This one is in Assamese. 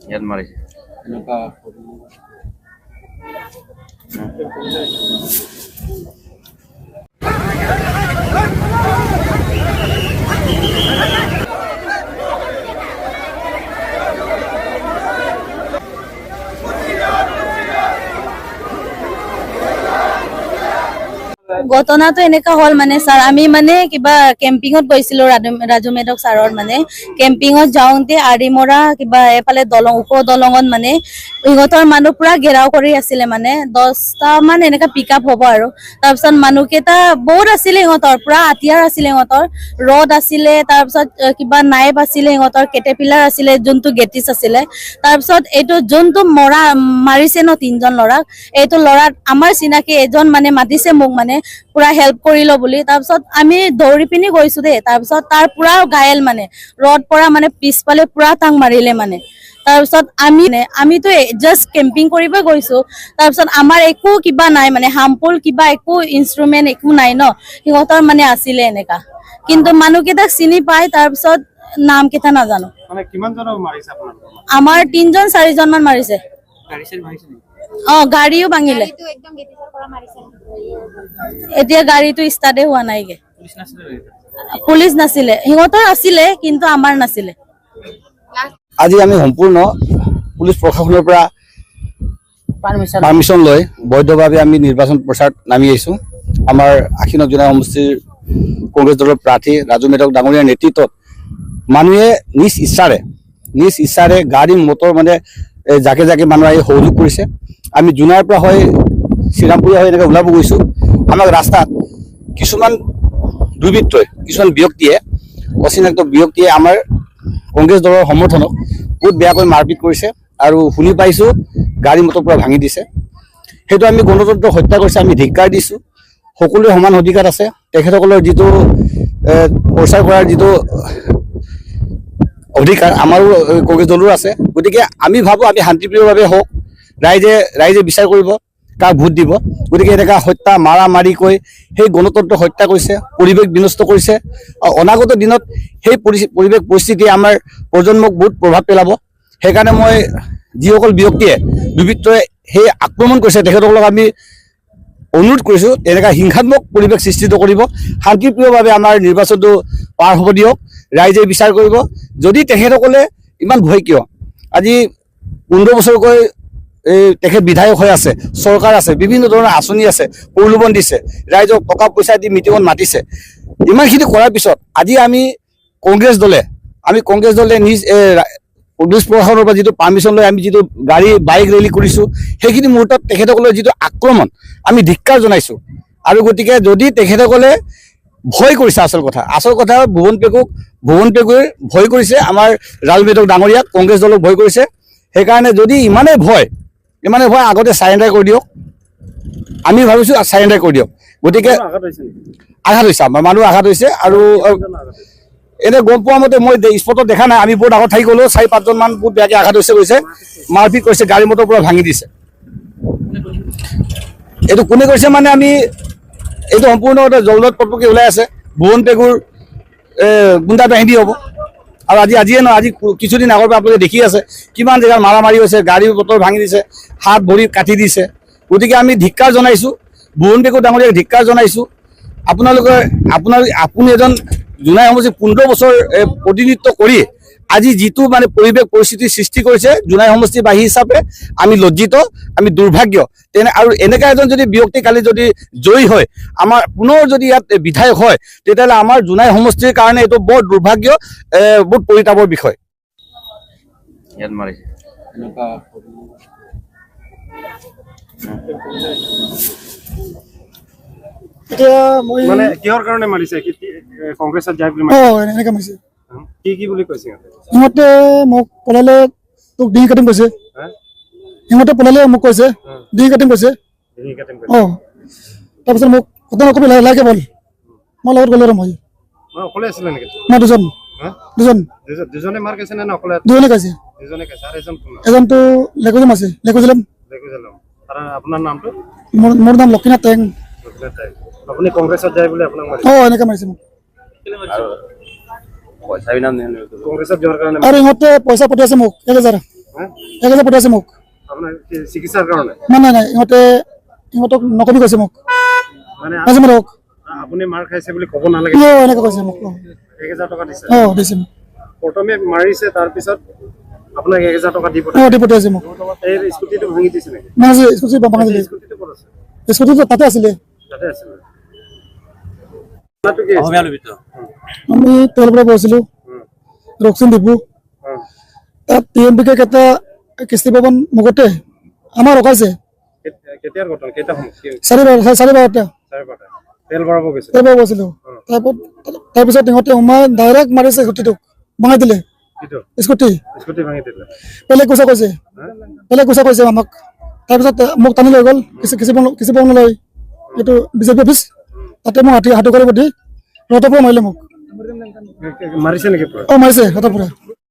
ইয়াত মাৰিছে এনেকুৱা ঘটনাটো এনেকা হল মানে স্যার আমি মানে কিবা কেম্পিংত গৈছিলো রাজু মেধক স্যারর মানে কেম্পিংত যাওঁতে আৰিমৰা কিবা এফালে দলং উপ দলঙত মানে ইহঁতৰ মানুহ পুৰা ঘেৰাও কৰি আছিলে মানে 10টা মান এনেকা পিকআপ হ'ব আৰু তাৰপিছত মানুহকেইটা বহুত আছিলে ইহঁতৰ পুৰা আতিয়াৰ আছিলে ইহঁতৰ ৰড আছিলে তাৰপিছত কিবা নাইব আছিলে ইহঁতৰ কেটেপিলাৰ আছিলে যোনটো গেটিছ আছিলে তাৰপিছত এইটো যোনটো মাৰিছে ন তিনজন ল'ৰাক এইটো ল'ৰাত আমাৰ চিনাকি এজন মানে মাতিছে মোক মানে পুৰা হেল্প কৰিলো বুলি তাৰপিছত আমি দৌৰি পিনি গৈছো দে তাৰপিছত তাৰ পুৰা গায়েল মানে ৰড পৰা মানে পিছফালে পুৰা টাং মাৰিলে মানে তাৰপিছত আমিতো জাষ্ট কেম্পিং কৰিব গৈছো তাৰপিছত আমাৰ একো কিবা নাই মানে হাৰ্মফুল কিবা একো ইনষ্ট্ৰুমেন্ট একো নাই ন সিহঁতৰ মানে আছিলে এনেকা কিন্তু মানুহকেইটাক চিনি পাই তাৰপিছত নাম কেইটা নাজানো মানে কিমান জনক মাৰিছে আপোনালোকৰ আমাৰ 3জন 4জন মান মাৰিছে গাড়ীও ভাঙিলে এতিয়া গাড়ীটো ষ্টাৰ্টে হোৱা নাইগে পুলিচ নাছিলে সিহঁতৰ আছিলে কিন্তু আমাৰ নাছিলে আজি আমি সম্পূৰ্ণ পুলিচ প্ৰশাসনৰ পৰা পাৰমিশন লৈ বৈধভাৱে আমি নিৰ্বাচন প্ৰচাৰত নামি আহিছো আমাৰ আশীনক জোনাই সমষ্টিৰ কংগ্ৰেছ দলৰ প্ৰাৰ্থী ৰাজু মেধক ডাঙৰীয়াৰ নেতৃত্বত মানুহে নিজ ইচ্ছাৰে গাড়ী মটৰ মানে জাকে জাকে মানুহ আহি সহযোগ কৰিছে আমি জোনাইৰ পৰা হয় শ্ৰীৰামপুৰীয়া হৈ এনেকৈ ওলাব গৈছোঁ আমাক ৰাস্তাত কিছুমান দুৰ্বৃত্তই কিছুমান ব্যক্তিয়ে অচিনাক্ত ব্যক্তিয়ে আমাৰ কংগ্ৰেছ দলৰ সমৰ্থনক বহুত বেয়াকৈ মাৰপিট কৰিছে আৰু শুনি পাইছোঁ গাড়ী মটৰ পৰা ভাঙি দিছে সেইটো আমি গণতন্ত্ৰ হত্যা কৰিছে আমি ধিক্কাৰ দিছোঁ সকলোৰে সমান অধিকাৰ আছে তেখেতসকলৰ যিটো প্ৰচাৰ কৰাৰ যিটো অধিকাৰ আমাৰো কংগ্ৰেছ দলৰো আছে গতিকে আমি ভাবোঁ আমি শান্তিপ্ৰিয়ভাৱে হওক ৰাইজে বিচাৰ কৰিব কাক ভোট দিব গতিকে এনেকুৱা হত্যা মাৰি কৈ সেই গণতন্ত্ৰ হত্যা কৰিছে পৰিৱেশ বিনষ্ট কৰিছে অনাগত দিনত সেই পৰিৱেশ পৰিস্থিতিয়ে আমাৰ প্ৰজন্মক বহুত প্ৰভাৱ পেলাব সেইকাৰণে মই যিসকল ব্যক্তিয়ে দুৰ্বৃত্তই সেই আক্ৰমণ কৰিছে তেখেতসকলক আমি অনুৰোধ কৰিছোঁ এনেকুৱা হিংসাত্মক পৰিৱেশ সৃষ্টি কৰিব শান্তিপ্ৰিয়ভাৱে আমাৰ নিৰ্বাচনটো পাৰ হ'ব দিয়ক ৰাইজে বিচাৰ কৰিব যদি তেখেতসকলে ইমান ভয় কিয় আজি 15 বছৰকৈ তেখেত বিধায়ক হৈ আছে চৰকাৰ আছে বিভিন্ন ধৰণৰ আঁচনি আছে প্ৰলোভন দিছে ৰাইজক টকা পইচা দি মিটিঙত মাতিছে ইমানখিনি কৰাৰ পিছত আজি আমি কংগ্ৰেছ দলে নিজ পুলিচ প্ৰশাসনৰ পৰা যিটো পাৰ্মিশ্যন লৈ আমি যিটো গাড়ী বাইক ৰেলী কৰিছোঁ সেইখিনি মুহূৰ্তত তেখেতসকলৰ যিটো আক্ৰমণ আমি ধিক্কাৰ জনাইছোঁ আৰু গতিকে যদি তেখেতসকলে ভয় কৰিছে আচল কথা ভুৱন পেগুৰ ভয় কৰিছে আমাৰ ৰাজু মেধক ডাঙৰীয়াক কংগ্ৰেছ দলক ভয় কৰিছে সেইকাৰণে যদি ইমানেই ভয় আগতে চাৰেণ্ডাৰ কৰি দিয়ক আমি ভাবিছোঁ চাৰেণ্ডাৰ কৰি দিয়ক গতিকে আঘাত হৈছে আমাৰ মানুহ আঘাত হৈছে আৰু এনে গম পোৱা মতে মই স্পটত দেখা নাই আমি বহুত আগত থাকি গ'লো 4-5জন মান বহুত বেয়াকৈ আঘাত গৈছে মাৰপিট কৰিছে গাড়ী মটৰ পৰা ভাঙি দিছে এইটো কোনে কৰিছে মানে আমি এইটো সম্পূৰ্ণ জলদত পটপকে ওলাই আছে ভুৱন পেগুৰ গুণ্ডা বাহিনী হ'ব আৰু আজিয়ে নহয় আজি কিছুদিন আগৰ পৰা আপোনালোকে দেখি আছে কিমান জেগাত মাৰি হৈছে গাড়ী মটৰ ভাঙি দিছে হাত ভৰি কাটি দিছে গতিকে আমি ধিক্কাৰ জনাইছোঁ ভুৱন পেগু ডাঙৰীয়াক ধিক্কাৰ জনাইছোঁ আপুনি এজন জোনাই সমষ্টি 15 বছৰ প্ৰতিনিধিত্ব কৰি আজি যিটো মানে পৰিৱেশ পৰিস্থিতিৰ সৃষ্টি কৰিছে জোনাই সমষ্টিবাসী হিচাপে আমি লজ্জিত আমি দুৰ্ভাগ্য আৰু এনেকুৱা এজন যদি ব্যক্তি কালি যদি জয়ী হয় আমাৰ পুনৰ যদি ইয়াত বিধায়ক হয় তেতিয়াহ'লে আমাৰ জোনাই সমষ্টিৰ কাৰণে এইটো বৰ দুৰ্ভাগ্য বহুত পৰিতাপৰ বিষয় ইয়াত মাৰিছে মানে কিহৰ কাৰণে মাৰিছে কংগ্ৰেছত যায় বুলি এনেকৈ মাৰিছে কি বুলি কৈছে সিহঁতে মোক পলালে তোক ডিঙি কাটিম কৈছে সিহঁতে পলালে মোক কৈছে ডিঙি কাটিম কৈছে তাৰপিছত মোক ঘটনা কবি লাহেকৈ বল মই লগত গ'লো আৰু মই অকলে আছিলে নেকি মই দুজনে মাৰ কৈছে নে অকলে দুজনে কৈছে এজনটো লেকুজাম আছে লেকুজাম আৰু আপোনাৰ নামটো মোৰ নাম লক্ষীনাথ টেং আপুনি কংগ্ৰেছত যায় বুলি আপোনাক মাৰিছে এনেকৈ মাৰিছে মোক পইচা বিনাম কংগ্ৰেছত যোৱাৰ কাৰণে আৰু ইহঁতে পইচা পঠাই আছে মোক 1000 হা 1000 পঠাইছে মোক আপোনাৰ চিকিৎসাৰ কাৰণে নাই নাই ইহঁতক নকবি কৈছে মোক মানে ৰাজুমেদক আপুনি মাৰ খাইছে বুলি ক'ব নালাগে এনেকৈ কৈছে মোক 1000 টকা দিছে দিছে মোক প্ৰথমে মাৰিছে তাৰ পিছত আপোনাক 1000 টকা দি দি পঠাইছে মোক এই স্কুটিটো ভাঙি দিছে নেকি মানে স্কুটি ভাঙি দিলে স্কুটিটো ক'ত আছে স্কুটিটো তাতে আছিলে তাতে আছে নাটো কি আছে? আমি তেলৰ পৰা গৈছিলোঁ ৰকচিন ডিপু তাত TMPK কেইটা কিস্তি ভৱন মুখতে আমাৰ ৰখাইছে কেতিয়াৰ ঘটনা কেইটা সময় 4:30 তেল ভৰাব গৈছে তেল ভৰাব গৈছিলোঁ তাৰপিছত সিহঁতে সোমাই ডাইৰেক্ট মাৰিছে স্কুটিটোক ভাঙাই দিলে কিটো স্কুটি স্কুটি ভাঙি দিলে বেলেগ কৈছে আমাক তাৰপিছত মোক টানি লৈ গ'ল কিছু পাব নলয় এইটো বিজেপি অফিচ তাতে মোক হাতী কৰি দি ৰতৰ পৰা মাৰিলে মোক মাৰিছে নেকি পুৰা মাৰিছে হাতৰ পৰা